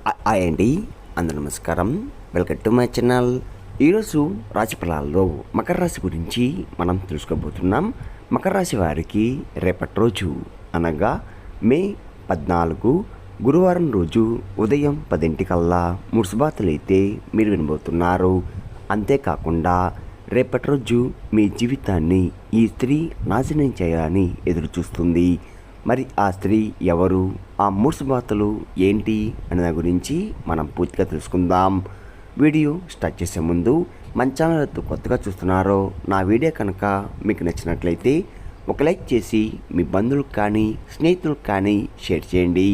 Hi అండి, అందరూ నమస్కారం. Welcome to my channel. ఈరోజు రాశి ఫలాల్లో మకర రాశి గురించి మనం తెలుసుకోబోతున్నాం. మకర రాశి వారికి రేపటి రోజు అనగా మే 14 గురువారం రోజు ఉదయం 10 ముడుసుబాతులు అయితే మీరు వినబోతున్నారు. అంతేకాకుండా రేపటి రోజు మీ జీవితాన్ని ఈ స్త్రీ నాశనం చేయాలని ఎదురు చూస్తుంది. మరి ఆ స్త్రీ ఎవరు, ఆ మూర్సుబాతలు ఏంటి అనే దాని గురించి మనం పూర్తిగా తెలుసుకుందాం. వీడియో స్టార్ట్ చేసే ముందు మన ఛానల్ కొత్తగా చూస్తున్నారో నా వీడియో కనుక మీకు నచ్చినట్లయితే ఒక లైక్ చేసి మీ బంధువులకు కానీ స్నేహితులకు కానీ షేర్ చేయండి.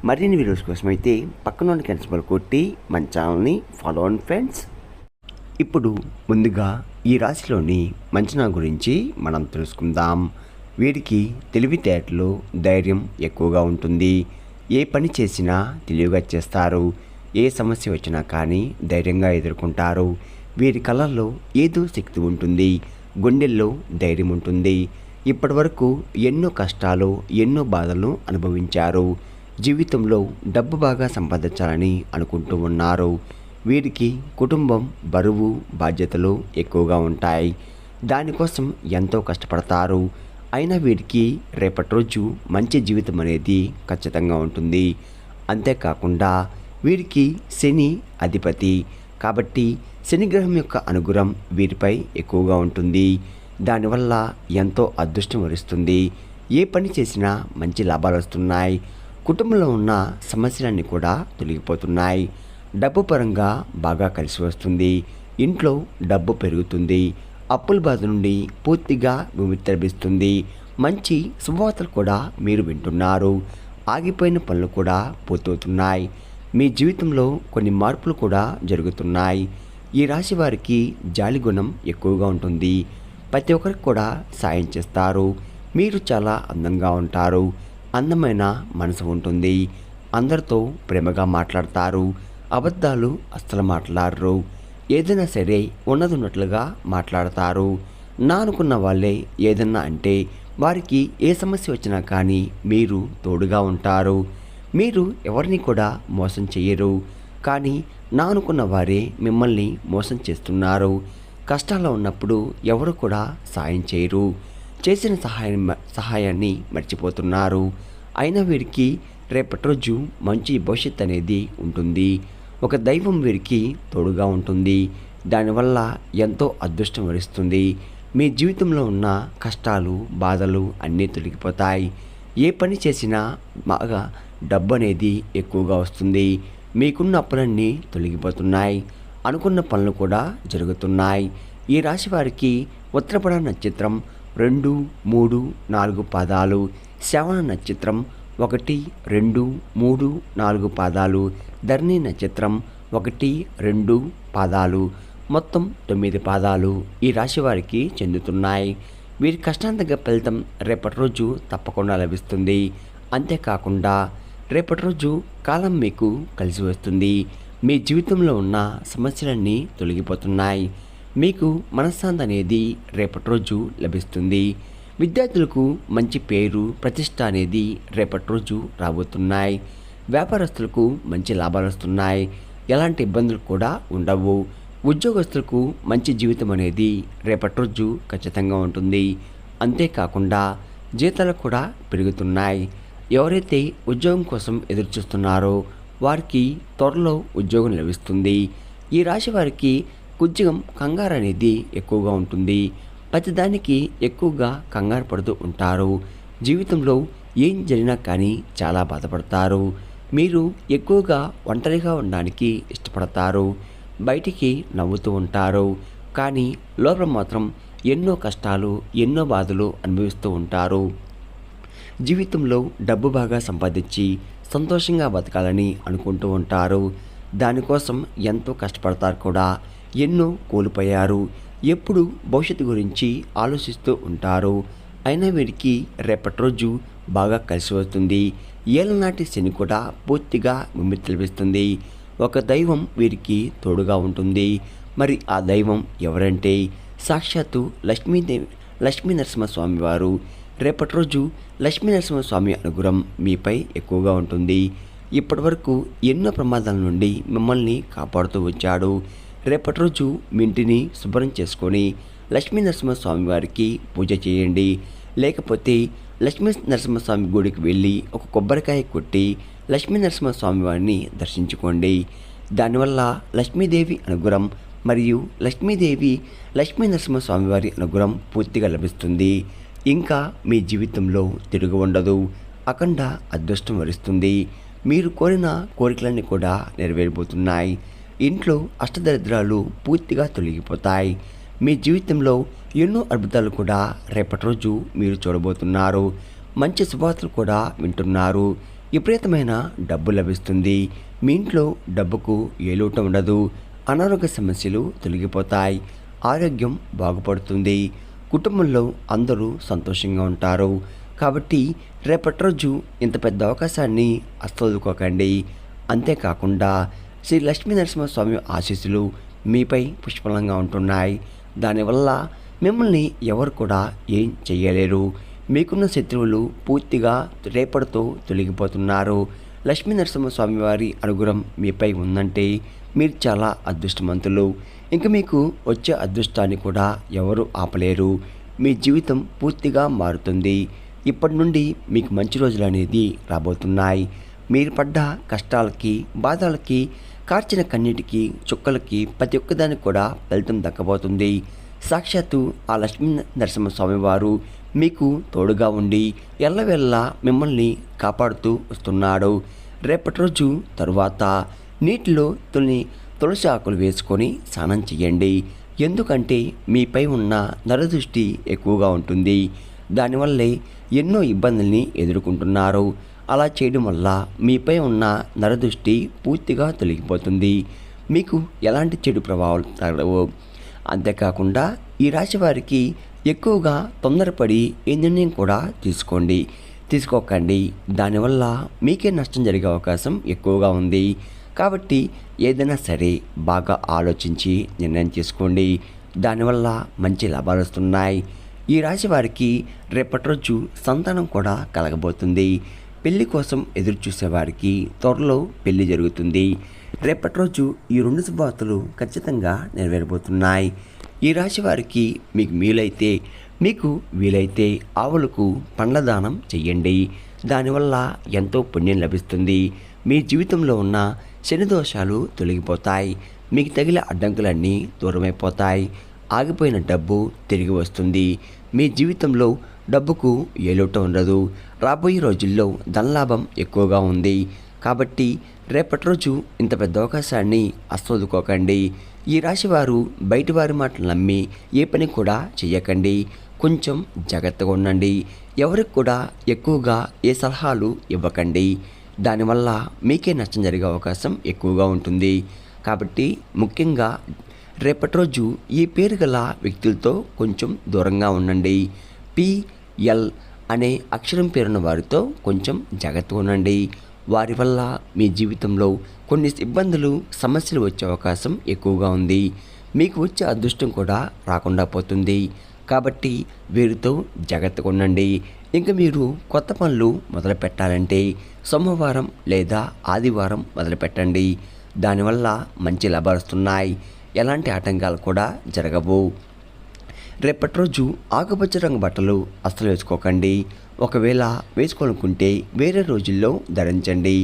మరిన్ని వీడియోస్ కోసం అయితే పక్కన ఉన్న సింబల్ కొట్టి మన ఛానల్ని ఫాలో అవ్వండి ఫ్రెండ్స్. ఇప్పుడు ముందుగా ఈ రాశిలోని మంచనా గురించి మనం తెలుసుకుందాం. వీరికి తెలివితేటలు, ధైర్యం ఎక్కువగా ఉంటుంది. ఏ పని చేసినా తెలివిగా చేస్తారు. ఏ సమస్య వచ్చినా కానీ ధైర్యంగా ఎదుర్కొంటారు. వీరి కళ్ళల్లో ఏదో శక్తి ఉంటుంది, గుండెల్లో ధైర్యం ఉంటుంది. ఇప్పటి వరకు ఎన్నో కష్టాలు, ఎన్నో బాధలు అనుభవించారు. జీవితంలో డబ్బు బాగా సంపాదించాలని అనుకుంటూ ఉన్నారు. వీరికి కుటుంబం, బరువు, బాధ్యతలు ఎక్కువగా ఉంటాయి. దానికోసం ఎంతో కష్టపడతారు. అయినా వీరికి రేపటి రోజు మంచి జీవితం అనేది ఖచ్చితంగా ఉంటుంది. అంతేకాకుండా వీరికి శని అధిపతి కాబట్టి శనిగ్రహం యొక్క అనుగ్రహం వీరిపై ఎక్కువగా ఉంటుంది. దానివల్ల ఎంతో అదృష్టం వరిస్తుంది. ఏ పని చేసినా మంచి లాభాలు వస్తున్నాయి. కుటుంబంలో ఉన్న సమస్యలన్నీ కూడా తొలగిపోతున్నాయి. డబ్బు పరంగా బాగా కలిసి వస్తుంది. ఇంట్లో డబ్బు పెరుగుతుంది. అప్పుల బాధ నుండి పూర్తిగా విముక్తి లభిస్తుంది. మంచి శుభవార్తలు కూడా మీరు వింటున్నారు. ఆగిపోయిన పనులు కూడా పూర్తవుతున్నాయి. మీ జీవితంలో కొన్ని మార్పులు కూడా జరుగుతున్నాయి. ఈ రాశి వారికి జాలి గుణం ఎక్కువగా ఉంటుంది. ప్రతి ఒక్కరికి కూడా సాయం చేస్తారు. మీరు చాలా అందంగా ఉంటారు. అందమైన మనసు ఉంటుంది. అందరితో ప్రేమగా మాట్లాడతారు. అబద్ధాలు అస్సలు మాట్లాడరు. ఏదైనా సరే ఉన్నట్లుగా మాట్లాడతారు. నా అనుకున్న వాళ్ళే ఏదన్నా అంటే వారికి ఏ సమస్య వచ్చినా కానీ మీరు తోడుగా ఉంటారు. మీరు ఎవరిని కూడా మోసం చేయరు. కానీ నా అనుకున్న వారే మిమ్మల్ని మోసం చేస్తున్నారు. కష్టాల్లో ఉన్నప్పుడు ఎవరు కూడా సాయం చేయరు. చేసిన సహాయాన్ని మర్చిపోతున్నారు. అయినా వీరికి రేపటి రోజు మంచి భవిష్యత్తు అనేది ఉంటుంది. ఒక దైవం వీరికి తోడుగా ఉంటుంది. దానివల్ల ఎంతో అదృష్టం వరిస్తుంది. మీ జీవితంలో ఉన్న కష్టాలు, బాధలు అన్నీ తొలగిపోతాయి. ఏ పని చేసినా బాగా డబ్బు అనేది ఎక్కువగా వస్తుంది. మీకున్న అప్పులన్నీ తొలగిపోతున్నాయి. అనుకున్న పనులు కూడా జరుగుతున్నాయి. ఈ రాశి వారికి ఉత్తరపడ నక్షత్రం 2, 3, 4 పాదాలు, శ్రవణ నక్షత్రం 1, 2, 3, 4 పాదాలు, ధరణి నక్షత్రం 1, 2 పాదాలు, మొత్తం 9 పాదాలు ఈ రాశి వారికి చెందుతున్నాయి. వీరి కష్టాంతగా ఫలితం రేపటి రోజు తప్పకుండా లభిస్తుంది. అంతేకాకుండా రేపటి రోజు కాలం మీకు కలిసి వస్తుంది. మీ జీవితంలో ఉన్న సమస్యలన్నీ తొలగిపోతున్నాయి. మీకు మనశ్శాంతి అనేది రేపటి రోజు లభిస్తుంది. విద్యార్థులకు మంచి పేరు, ప్రతిష్ట అనేది రేపటి రోజు రాబోతున్నాయి. వ్యాపారస్తులకు మంచి లాభాలు వస్తున్నాయి. ఎలాంటి ఇబ్బందులు కూడా ఉండవు. ఉద్యోగస్తులకు మంచి జీవితం అనేది రేపటి రోజు ఖచ్చితంగా ఉంటుంది. అంతేకాకుండా జీతాలు కూడా పెరుగుతున్నాయి. ఎవరైతే ఉద్యోగం కోసం ఎదురు చూస్తున్నారో వారికి త్వరలో ఉద్యోగం లభిస్తుంది. ఈ రాశి వారికి కొంచెం కంగారు అనేది ఎక్కువగా ఉంటుంది. ప్రతిదానికి ఎక్కువగా కంగారు పడుతూ ఉంటారు. జీవితంలో ఏం జరిగినా కానీ చాలా బాధపడతారు. మీరు ఎక్కువగా ఒంటరిగా ఉండడానికి ఇష్టపడతారు. బయటికి నవ్వుతూ ఉంటారు. కానీ లోపల మాత్రం ఎన్నో కష్టాలు, ఎన్నో బాధలు అనుభవిస్తూ ఉంటారు. జీవితంలో డబ్బు బాగా సంపాదించి సంతోషంగా బతకాలని అనుకుంటూ ఉంటారు. దానికోసం ఎంతో కష్టపడతారు కూడా. ఎన్నో కోల్పోయారు. ఎప్పుడు భవిష్యత్తు గురించి ఆలోచిస్తూ ఉంటారు. అయినా వీరికి రేపటి రోజు బాగా కలిసి వస్తుంది. ఏళ్ళనాటి శని కూడా పూర్తిగా విముక్తి లభిస్తుంది. ఒక దైవం వీరికి తోడుగా ఉంటుంది. మరి ఆ దైవం ఎవరంటే సాక్షాత్తు లక్ష్మీ నరసింహస్వామి వారు. రేపటి రోజు లక్ష్మీ నరసింహస్వామి అనుగ్రహం మీపై ఎక్కువగా ఉంటుంది. ఇప్పటివరకు ఎన్నో ప్రమాదాల నుండి మిమ్మల్ని కాపాడుతూ వచ్చాడు. రేపటి రోజు మీ ఇంటిని శుభ్రం చేసుకొని లక్ష్మీ నరసింహస్వామి వారికి పూజ చేయండి. లేకపోతే లక్ష్మీ నరసింహస్వామి గుడికి వెళ్ళి ఒక కొబ్బరికాయ కొట్టి లక్ష్మీ నరసింహస్వామి వారిని దర్శించుకోండి. దానివల్ల లక్ష్మీదేవి అనుగ్రహం మరియు లక్ష్మీ నరసింహస్వామి వారి అనుగ్రహం పూర్తిగా లభిస్తుంది. ఇంకా మీ జీవితంలో తిరుగు ఉండదు. అఖండ అదృష్టం వరిస్తుంది. మీరు కోరిన కోరికలన్నీ కూడా నెరవేరిపోతున్నాయి. ఇంట్లో అష్టదరిద్రాలు పూర్తిగా తొలగిపోతాయి. మీ జీవితంలో ఎన్నో అద్భుతాలు కూడా రేపటి రోజు మీరు చూడబోతున్నారు. మంచి శుభవార్తలు కూడా వింటున్నారు. విపరీతమైన డబ్బు లభిస్తుంది. మీ ఇంట్లో డబ్బుకు ఏ లోటు ఉండదు. అనారోగ్య సమస్యలు తొలగిపోతాయి. ఆరోగ్యం బాగుపడుతుంది. కుటుంబంలో అందరూ సంతోషంగా ఉంటారు. కాబట్టి రేపటి రోజు ఇంత పెద్ద అవకాశాన్ని అస్సలుకోకండి. అంతేకాకుండా శ్రీ లక్ష్మీ నరసింహస్వామి ఆశీస్సులు మీపై పుష్కలంగా ఉంటున్నాయి. దానివల్ల మిమ్మల్ని ఎవరు కూడా ఏం చెయ్యలేరు. మీకున్న శత్రువులు పూర్తిగా రేపటితో తొలగిపోతున్నారు. లక్ష్మీ నరసింహస్వామి వారి అనుగ్రహం మీపై ఉందంటే మీరు చాలా అదృష్టవంతులు. ఇంకా మీకు వచ్చే అదృష్టాన్ని కూడా ఎవరు ఆపలేరు. మీ జీవితం పూర్తిగా మారుతుంది. ఇప్పటి నుండి మీకు మంచి రోజులు అనేది రాబోతున్నాయి. మీరు పడ్డ కష్టాలకి, బాధలకి, కార్చిన కన్నీటికి, చుక్కలకి ప్రతి ఒక్కదానికి కూడా ఫలితం దక్కబోతుంది. సాక్షాత్తు ఆ లక్ష్మీ నరసింహస్వామి వారు మీకు తోడుగా ఉండి ఎల్లవెల్లా మిమ్మల్ని కాపాడుతూ వస్తున్నాడు. రేపటి రోజు తరువాత నీటిలో తులసి ఆకులు వేసుకొని స్నానం చేయండి. ఎందుకంటే మీపై ఉన్న నరదృష్టి ఎక్కువగా ఉంటుంది. దానివల్లే ఎన్నో ఇబ్బందుల్ని ఎదుర్కొంటున్నారు. అలా చేయడం వల్ల మీపై ఉన్న నరదృష్టి పూర్తిగా తొలగిపోతుంది. మీకు ఎలాంటి చెడు ప్రభావాలు తగలవు. అంతేకాకుండా ఈ రాశి వారికి ఎక్కువగా తొందరపడి ఏ నిర్ణయం కూడా తీసుకోకండి. దానివల్ల మీకే నష్టం జరిగే అవకాశం ఎక్కువగా ఉంది. కాబట్టి ఏదైనా సరే బాగా ఆలోచించి నిర్ణయం తీసుకోండి. దానివల్ల మంచి లాభాలు వస్తున్నాయి. ఈ రాశి వారికి రేపటి రోజు సంతానం కూడా కలగబోతుంది. పెళ్లి కోసం ఎదురు చూసేవారికి త్వరలో పెళ్లి జరుగుతుంది. రేపటి రోజు ఈ 2 శుభవార్తలు ఖచ్చితంగా నెరవేరబోతున్నాయి. ఈ రాశి వారికి మీకు వీలైతే ఆవులకు పండ్ల దానం చెయ్యండి. దానివల్ల ఎంతో పుణ్యం లభిస్తుంది. మీ జీవితంలో ఉన్న శని దోషాలు తొలగిపోతాయి. మీకు తగిలే అడ్డంకులన్నీ దూరమైపోతాయి. ఆగిపోయిన డబ్బు తిరిగి వస్తుంది. మీ జీవితంలో డబ్బుకు ఏ లోటు ఉండదు. రాబోయే రోజుల్లో ధనలాభం ఎక్కువగా ఉంది. కాబట్టి రేపటి రోజు ఇంత పెద్ద అవకాశాన్ని అస్సలుకోకండి. ఈ రాశివారు బయటి వారి మాటలు నమ్మి ఏ పని కూడా చెయ్యకండి. కొంచెం జాగ్రత్తగా ఉండండి. ఎవరికి కూడా ఎక్కువగా ఏ సలహాలు ఇవ్వకండి. దానివల్ల మీకే నష్టం జరిగే అవకాశం ఎక్కువగా ఉంటుంది. కాబట్టి ముఖ్యంగా రేపటి రోజు ఈ పేరు గల వ్యక్తులతో కొంచెం దూరంగా ఉండండి. PL అనే అక్షరం పేరున్న వారితో కొంచెం జాగ్రత్తగా ఉండండి. వారి వల్ల మీ జీవితంలో కొన్ని ఇబ్బందులు, సమస్యలు వచ్చే అవకాశం ఎక్కువగా ఉంది. మీకు వచ్చే అదృష్టం కూడా రాకుండా పోతుంది. కాబట్టి వీరితో జాగ్రత్తగా ఉండండి. ఇంకా మీరు కొత్త పనులు మొదలు పెట్టాలంటే సోమవారం లేదా ఆదివారం మొదలుపెట్టండి. దానివల్ల మంచి లాభాలు వస్తున్నాయి. ఎలాంటి ఆటంకాలు కూడా జరగవు. రేపటి రోజు ఆకుపచ్చ రంగు బట్టలు అస్సలు వేసుకోకండి. ఒకవేళ వేసుకోవాలనుకుంటే వేరే రోజుల్లో ధరించండి.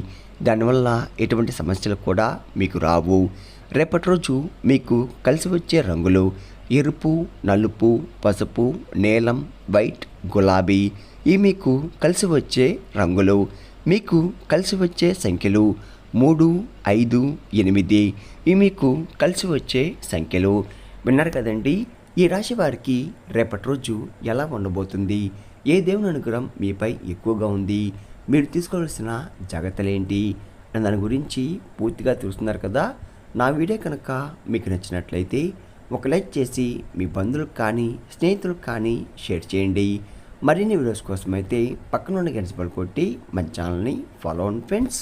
దానివల్ల ఎటువంటి సమస్యలు కూడా మీకు రావు. రేపటి రోజు మీకు కలిసి వచ్చే రంగులు ఎరుపు, నలుపు, పసుపు, నీలం, వైట్, గులాబీ. ఇవి మీకు కలిసి వచ్చే రంగులు. మీకు కలిసి వచ్చే సంఖ్యలు 3, 5, 8. ఇవి మీకు కలిసి వచ్చే సంఖ్యలు. విన్నారు కదండి, ఈ రాశి వారికి రేపటి రోజు ఎలా ఉండబోతుంది, ఏ దేవుని అనుగ్రహం మీపై ఎక్కువగా ఉంది, మీరు తీసుకోవాల్సిన జాగ్రత్తలు ఏంటి అనే దాని గురించి పూర్తిగా తెలుస్తున్నారు కదా. నా వీడియో కనుక మీకు నచ్చినట్లయితే ఒక లైక్ చేసి మీ బంధువులకు కానీ స్నేహితులకు కానీ షేర్ చేయండి. మరిన్ని వీడియోస్ కోసం అయితే పక్కన ఉన్న గంట సింబల్ కొట్టి మన ఛానల్ని ఫాలో అవ్వండి ఫ్రెండ్స్.